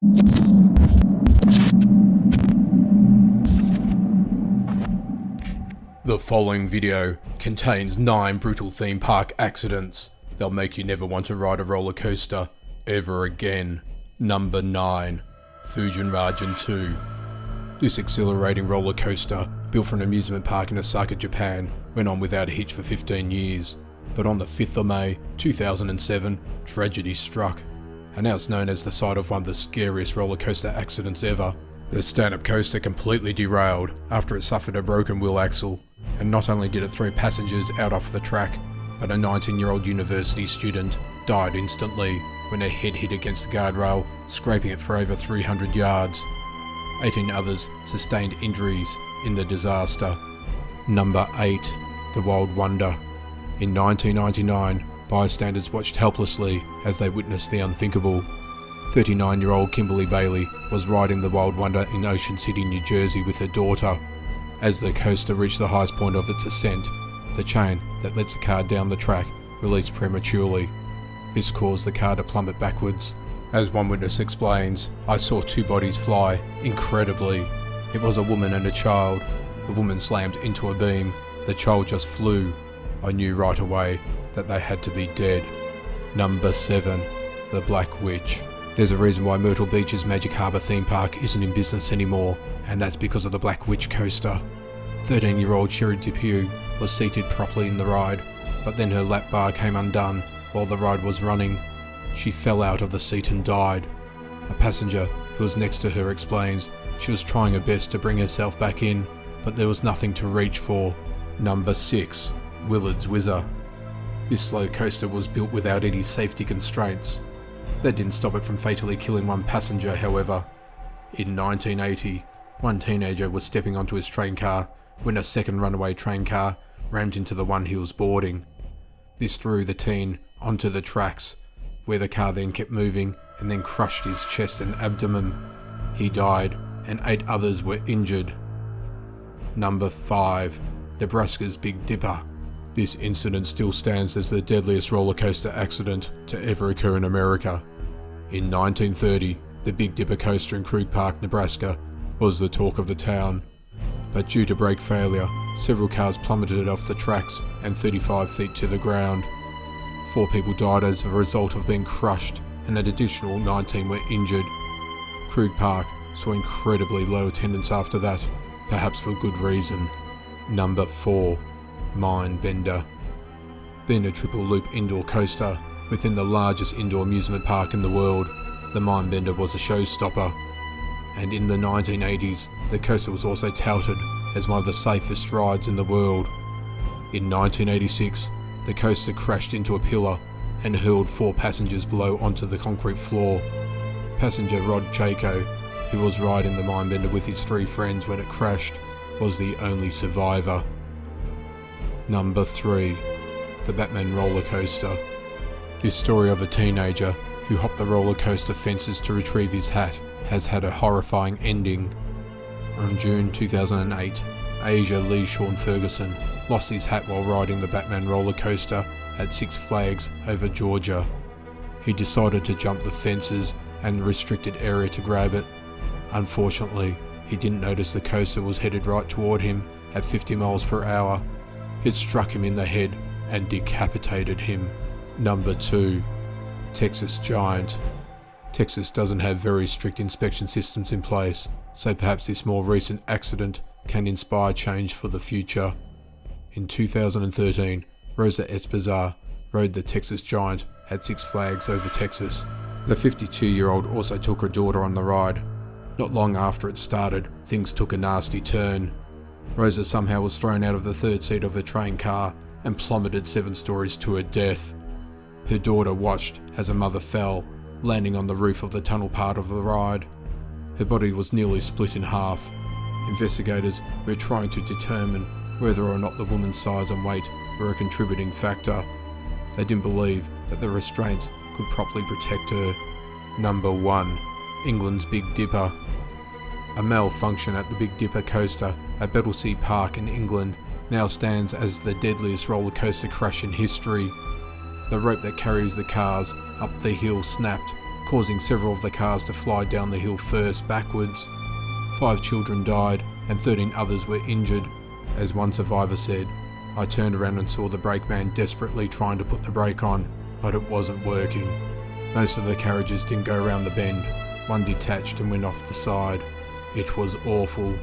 The following video contains 9 brutal theme park accidents. They'll make you never want to ride a roller coaster ever again. Number 9. Fujin Raijin II. This exhilarating roller coaster, built for an amusement park in Osaka, Japan, went on without a hitch for 15 years. But on the 5th of May 2007, tragedy struck, and now it's known as the site of one of the scariest roller coaster accidents ever. The stand-up coaster completely derailed after it suffered a broken wheel axle, and not only did it throw passengers out off the track, but a 19-year-old university student died instantly when her head hit against the guardrail, scraping it for over 300 yards. 18 others sustained injuries in the disaster. Number 8. The Wild Wonder. In 1999, bystanders watched helplessly as they witnessed the unthinkable. 39-year-old Kimberly Bailey was riding the Wild Wonder in Ocean City, New Jersey with her daughter. As the coaster reached the highest point of its ascent, the chain that lets the car down the track released prematurely. This caused the car to plummet backwards. As one witness explains, "I saw 2 bodies fly, incredibly. It was a woman and a child. The woman slammed into a beam. The child just flew. I knew right away that they had to be dead." Number 7. The Black Witch. There's a reason why Myrtle Beach's Magic Harbour theme park isn't in business anymore, and that's because of the Black Witch coaster. 13-year-old Sherry Depew was seated properly in the ride, but then her lap bar came undone while the ride was running. She fell out of the seat and died. A passenger who was next to her explains she was trying her best to bring herself back in, but there was nothing to reach for. Number 6. Willards Whizzer. This slow coaster was built without any safety constraints. That didn't stop it from fatally killing one passenger, however. In 1980, one teenager was stepping onto his train car when a second runaway train car rammed into the one he was boarding. This threw the teen onto the tracks, where the car then kept moving and then crushed his chest and abdomen. He died, and 8 others were injured. Number 5. Nebraska's Big Dipper. This incident still stands as the deadliest roller coaster accident to ever occur in America. In 1930, the Big Dipper coaster in Krug Park, Nebraska, was the talk of the town. But due to brake failure, several cars plummeted off the tracks and 35 feet to the ground. 4 people died as a result of being crushed, and an additional 19 were injured. Krug Park saw incredibly low attendance after that, perhaps for good reason. Number 4. MindBender. Being a triple loop indoor coaster within the largest indoor amusement park in the world, the MindBender was a showstopper. And in the 1980s, the coaster was also touted as one of the safest rides in the world. In 1986, the coaster crashed into a pillar and hurled 4 passengers below onto the concrete floor. Passenger Rod Chaco, who was riding the MindBender with his 3 friends when it crashed, was the only survivor. Number 3. The Batman roller coaster. This story of a teenager who hopped the roller coaster fences to retrieve his hat has had a horrifying ending. On June 2008, Asia Lee Sean Ferguson lost his hat while riding the Batman roller coaster at 6 Flags over Georgia. He decided to jump the fences and the restricted area to grab it. Unfortunately, he didn't notice the coaster was headed right toward him at 50 miles per hour. It struck him in the head and decapitated him. Number 2. Texas Giant. Texas doesn't have very strict inspection systems in place, so perhaps this more recent accident can inspire change for the future. In 2013, Rosa Esparza rode the Texas Giant at 6 Flags over Texas. The 52-year-old also took her daughter on the ride. Not long after it started, things took a nasty turn. Rosa somehow was thrown out of the 3rd seat of her train car and plummeted 7 stories to her death. Her daughter watched as her mother fell, landing on the roof of the tunnel part of the ride. Her body was nearly split in half. Investigators were trying to determine whether or not the woman's size and weight were a contributing factor. They didn't believe that the restraints could properly protect her. Number 1. England's Big Dipper. A malfunction at the Big Dipper coaster at Battersea Park in England now stands as the deadliest roller coaster crash in history. The rope that carries the cars up the hill snapped, causing several of the cars to fly down the hill first backwards. 5 children died and 13 others were injured. As one survivor said, "I turned around and saw the brakeman desperately trying to put the brake on, but it wasn't working. Most of the carriages didn't go around the bend. One detached and went off the side. It was awful."